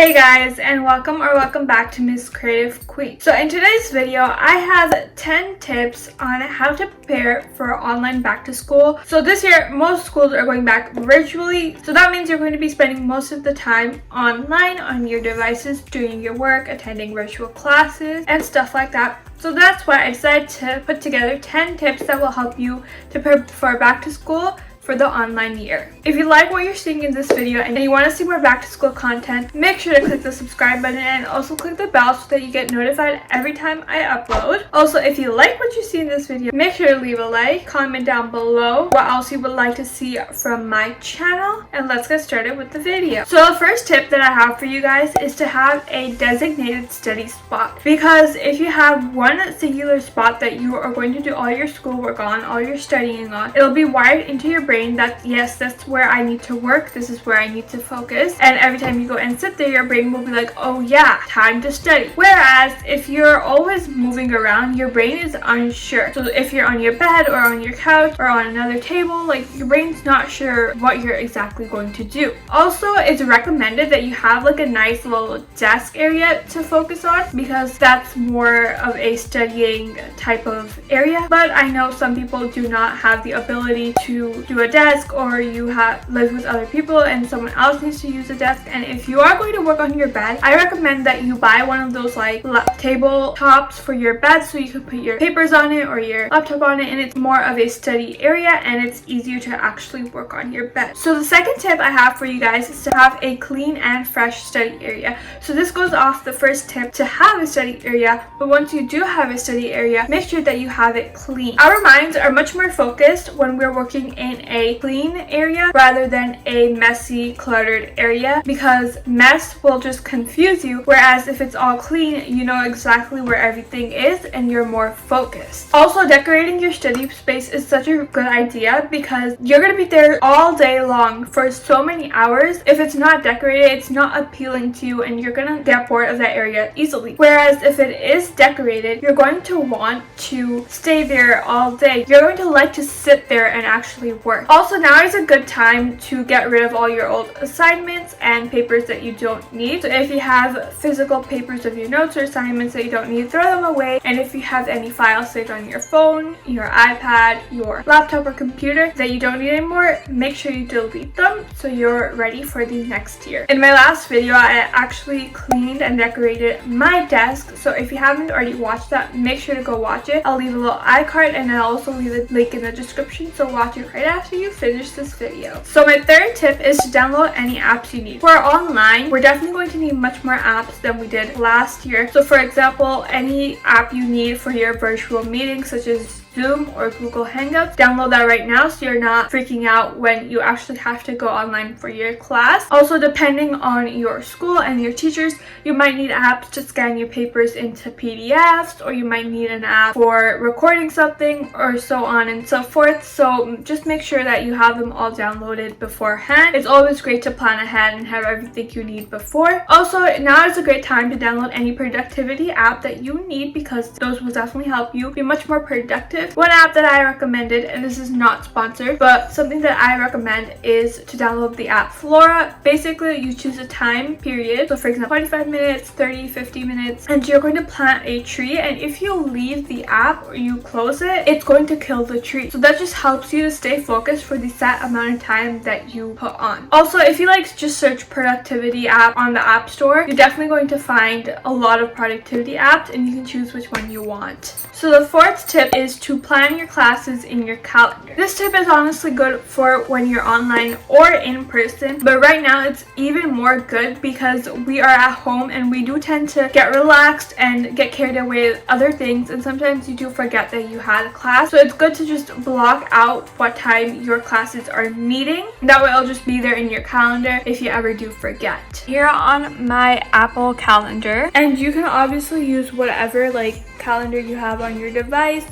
Hey guys, and welcome back to Miss Creative Queen. So in today's video, I have 10 tips on how to prepare for online back to school. So this year, most schools are going back virtually. So that means you're going to be spending most of the time online on your devices, doing your work, attending virtual classes, and stuff like that. So that's why I decided to put together 10 tips that will help you to prepare for back to school for the online year. If you like what you're seeing in this video and you want to see more back to school content, make sure to click the subscribe button and also click the bell so that you get notified every time I upload. Also, if you like what you see in this video, make sure to leave a like, comment down below what else you would like to see from my channel, and let's get started with the video. So the first tip that I have for you guys is to have a designated study spot, because if you have one singular spot that you are going to do all your schoolwork on, all your studying on, it'll be wired into your brain that yes, that's where I need to work, this is where I need to focus, and every time you go and sit there, your brain will be like, oh yeah, time to study. Whereas if you're always moving around, your brain is unsure. So if you're on your bed or on your couch or on another table, like, your brain's not sure what you're exactly going to do. Also, it's recommended that you have like a nice little desk area to focus on, because that's more of a studying type of area. But I know some people do not have the ability to do a desk, or you live with other people and someone else needs to use a desk. And if you are going to work on your bed, I recommend that you buy one of those like table tops for your bed, so you can put your papers on it or your laptop on it, and it's more of a study area and it's easier to actually work on your bed. So the second tip I have for you guys is to have a clean and fresh study area. So this goes off the first tip, to have a study area, but once you do have a study area, make sure that you have it clean. Our minds are much more focused when we're working in a clean area rather than a messy, cluttered area, because mess will just confuse you, whereas if it's all clean, you know exactly where everything is and you're more focused. Also, decorating your study space is such a good idea, because you're going to be there all day long for so many hours. If it's not decorated, it's not appealing to you and you're going to get bored of that area easily. Whereas if it is decorated, you're going to want to stay there all day. You're going to like to sit there and actually work. Also, now is a good time to get rid of all your old assignments and papers that you don't need. So if you have physical papers of your notes or assignments that you don't need, throw them away. And if you have any files saved on your phone, your iPad, your laptop or computer that you don't need anymore, make sure you delete them so you're ready for the next year. In my last video, I actually cleaned and decorated my desk, so if you haven't already watched that, make sure to go watch it. I'll leave a little iCard and I'll also leave a link in the description, so watch it right after you finish this video. So my third tip is to download any apps you need. For online, we're definitely going to need much more apps than we did last year. So for example, any app you need for your virtual meetings, such as Zoom or Google Hangouts, download that right now so you're not freaking out when you actually have to go online for your class. Also, depending on your school and your teachers, you might need apps to scan your papers into PDFs, or you might need an app for recording something, or so on and so forth. So just make sure that you have them all downloaded beforehand. It's always great to plan ahead and have everything you need before. Also, now is a great time to download any productivity app that you need, because those will definitely help you be much more productive. One app that I recommended, and this is not sponsored, but something that I recommend, is to download the app Flora. Basically, you choose a time period. So for example, 45 minutes, 30, 50 minutes, and you're going to plant a tree. And if you leave the app or you close it, it's going to kill the tree. So that just helps you to stay focused for the set amount of time that you put on. Also, if you like just search productivity app on the App Store, you're definitely going to find a lot of productivity apps, and you can choose which one you want. So the fourth tip is to plan your classes in your calendar. This tip is honestly good for when you're online or in person, but right now it's even more good because we are at home and we do tend to get relaxed and get carried away with other things, and sometimes you do forget that you had a class. So it's good to just block out what time your classes are meeting. That way it'll just be there in your calendar if you ever do forget. Here on my Apple Calendar, and you can obviously use whatever like calendar you have on your device,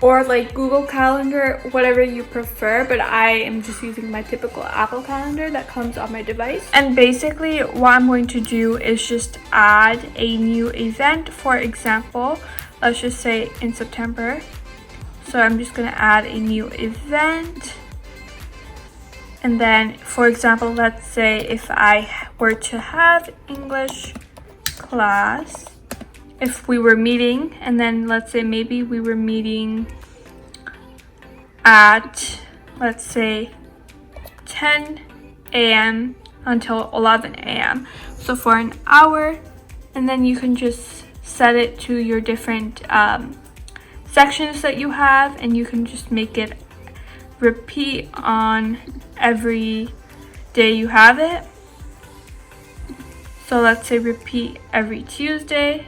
or like Google Calendar, whatever you prefer, but I am just using my typical Apple Calendar that comes on my device. And basically what I'm going to do is just add a new event. For example, let's just say in September. So I'm just going to add a new event. And then, for example, let's say if I were to have English class, if we were meeting, and then let's say maybe we were meeting at, let's say, 10 a.m. until 11 a.m. So for an hour, and then you can just set it to your different sections that you have, and you can just make it repeat on every day you have it. So let's say repeat every Tuesday.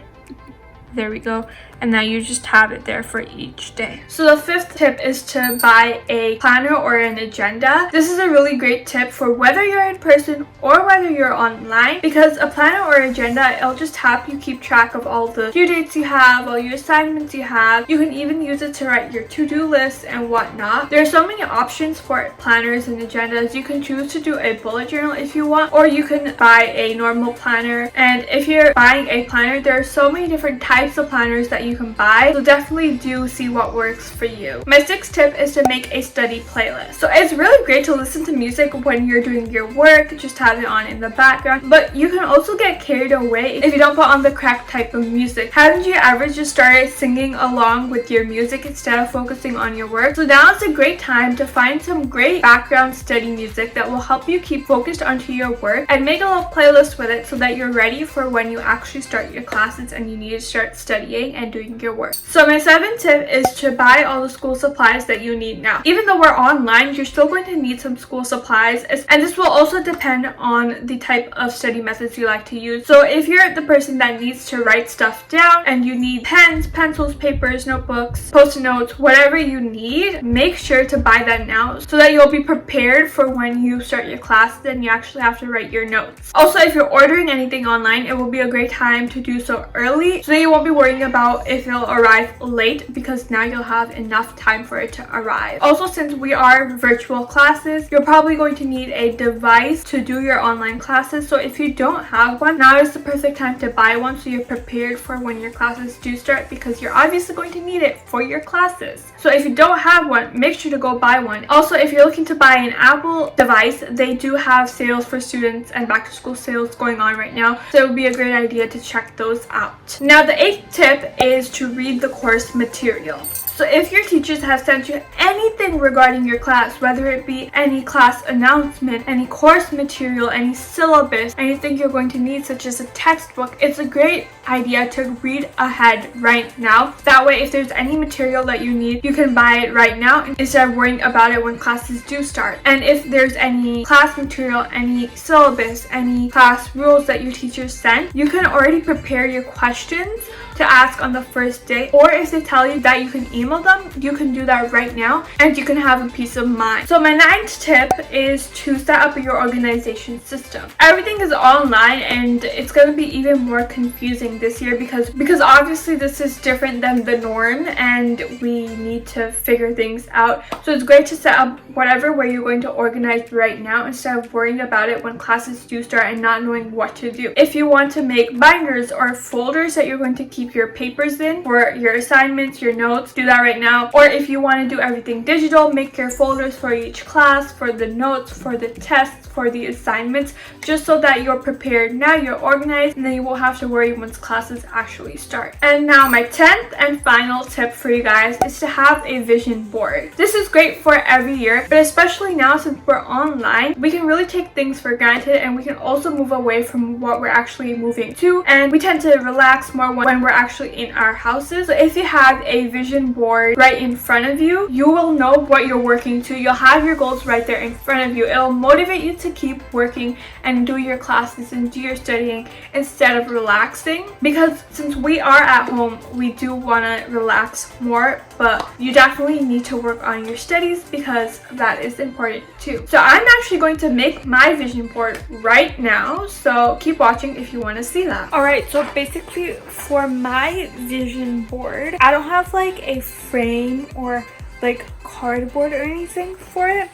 There we go. And now you just have it there for each day. So the fifth tip is to buy a planner or an agenda. This is a really great tip for whether you're in person or whether you're online, because a planner or agenda, it'll just help you keep track of all the due dates you have, all your assignments you have. You can even use it to write your to-do list and whatnot. There are so many options for planners and agendas. You can choose to do a bullet journal if you want, or you can buy a normal planner. And if you're buying a planner, there are so many different types of planners that you can buy, so definitely do see what works for you. My sixth tip is to make a study playlist. So it's really great to listen to music when you're doing your work, just have it on in the background, but you can also get carried away if you don't put on the correct type of music. Haven't you ever just started singing along with your music instead of focusing on your work? So now is a great time to find some great background study music that will help you keep focused onto your work, and make a little playlist with it so that you're ready for when you actually start your classes and you need to start studying and doing your work. So my seventh tip is to buy all the school supplies that you need now. Even though we're online, you're still going to need some school supplies, and this will also depend on the type of study methods you like to use. So if you're the person that needs to write stuff down and you need pens, pencils, papers, notebooks, post-it notes, whatever you need, make sure to buy that now so that you'll be prepared for when you start your class, then you actually have to write your notes. Also, if you're ordering anything online, it will be a great time to do so early so that you won't be worrying about if it'll arrive late, because now you'll have enough time for it to arrive. Also, since we are virtual classes, you're probably going to need a device to do your online classes. So if you don't have one, now is the perfect time to buy one so you're prepared for when your classes do start, because you're obviously going to need it for your classes. So if you don't have one, make sure to go buy one. Also, if you're looking to buy an Apple device, they do have sales for students and back to school sales going on right now, so it would be a great idea to check those out. Now the eighth tip is to read the course material. So if your teachers have sent you anything regarding your class, whether it be any class announcement, any course material, any syllabus, anything you're going to need such as a textbook, it's a great idea to read ahead right now. That way, if there's any material that you need, you can buy it right now instead of worrying about it when classes do start. And if there's any class material, any syllabus, any class rules that your teachers sent, you can already prepare your questions to ask on the first day, or if they tell you that you can email them, you can do that right now and you can have a peace of mind. So my ninth tip is to set up your organization system. Everything is online and it's going to be even more confusing this year because obviously this is different than the norm and we need to figure things out. So it's great to set up whatever way you're going to organize right now instead of worrying about it when classes do start and not knowing what to do. If you want to make binders or folders that you're going to keep your papers in for your assignments, your notes, do that right now. Or if you want to do everything digital, make your folders for each class, for the notes, for the tests, for the assignments, just so that you're prepared now, you're organized, and then you won't have to worry once classes actually start. And now my 10th and final tip for you guys is to have a vision board. This is great for every year, but especially now since we're online, we can really take things for granted and we can also move away from what we're actually moving to, and we tend to relax more when we're actually in our houses. So if you have a vision board right in front of you, you will know what you're working to. You'll have your goals right there in front of you. It'll motivate you to keep working and do your classes and do your studying instead of relaxing, because since we are at home, we do want to relax more, but you definitely need to work on your studies because that is important too. So I'm actually going to make my vision board right now, so keep watching if you want to see that. Alright, so basically for my vision board, I don't have like a frame or like cardboard or anything for it.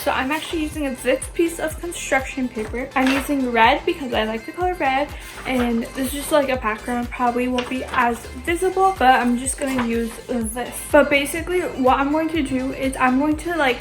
So I'm actually using this piece of construction paper. I'm using red because I like the color red, and this is just like a background, probably won't be as visible, but I'm just gonna use this. But basically what I'm going to do is I'm going to like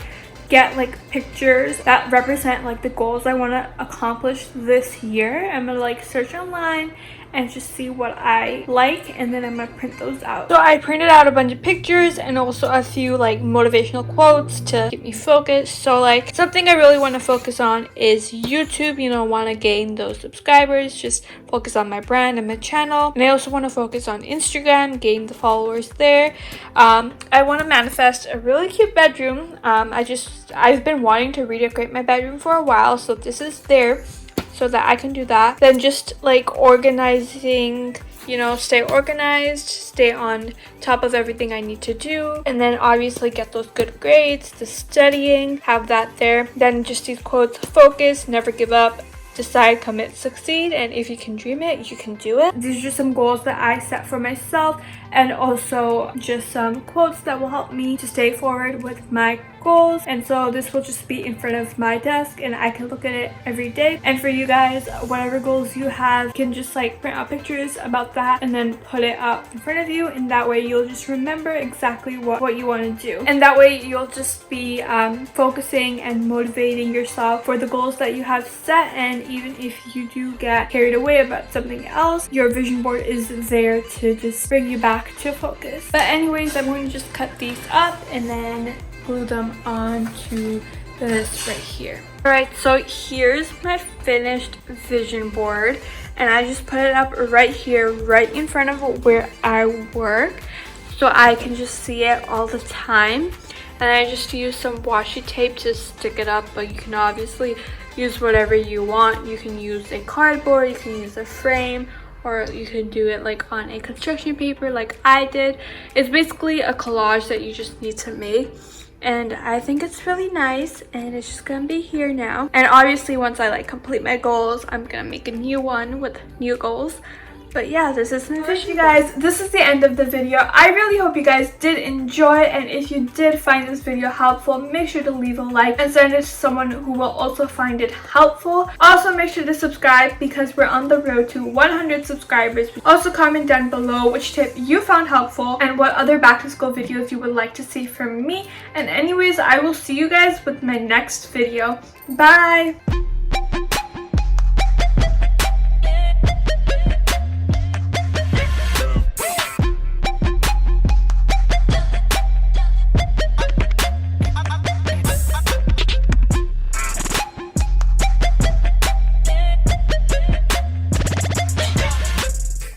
get like pictures that represent like the goals I want to accomplish this year. I'm gonna like search online and just see what I like, and then I'm gonna print those out. So I printed out a bunch of pictures and also a few like motivational quotes to keep me focused. So like something I really want to focus on is YouTube. You know, want to gain those subscribers, just focus on my brand and my channel. And I also want to focus on Instagram, gain the followers there. I want to manifest a really cute bedroom. I've been wanting to redecorate my bedroom for a while, so this is there so that I can do that. Then just like organizing, you know, stay organized, stay on top of everything I need to do, and then obviously get those good grades, the studying, have that there. Then just these quotes: focus, never give up, decide, commit, succeed, and if you can dream it, you can do it. These are just some goals that I set for myself, and also just some quotes that will help me to stay forward with my goals. And so this will just be in front of my desk and I can look at it every day. And for you guys, whatever goals you have, you can just like print out pictures about that and then put it up in front of you, and that way you'll just remember exactly what you want to do, and that way you'll just be focusing and motivating yourself for the goals that you have set. And even if you do get carried away about something else, your vision board is there to just bring you back to focus. But anyways, I'm going to just cut these up and then glue them onto this right here. Alright, so here's my finished vision board, and I just put it up right here, right in front of where I work, so I can just see it all the time. And I just use some washi tape to stick it up, but you can obviously use whatever you want. You can use a cardboard, you can use a frame, or you can do it like on a construction paper like I did. It's basically a collage that you just need to make, and I think it's really nice, and it's just gonna be here now. And obviously once I like complete my goals, I'm gonna make a new one with new goals. But yeah, this is my vision. You guys, this is the end of the video. I really hope you guys did enjoy it, and if you did find this video helpful, make sure to leave a like and send it to someone who will also find it helpful. Also, make sure to subscribe because we're on the road to 100 subscribers. Also, comment down below which tip you found helpful and what other back to school videos you would like to see from me. And anyways, I will see you guys with my next video. Bye!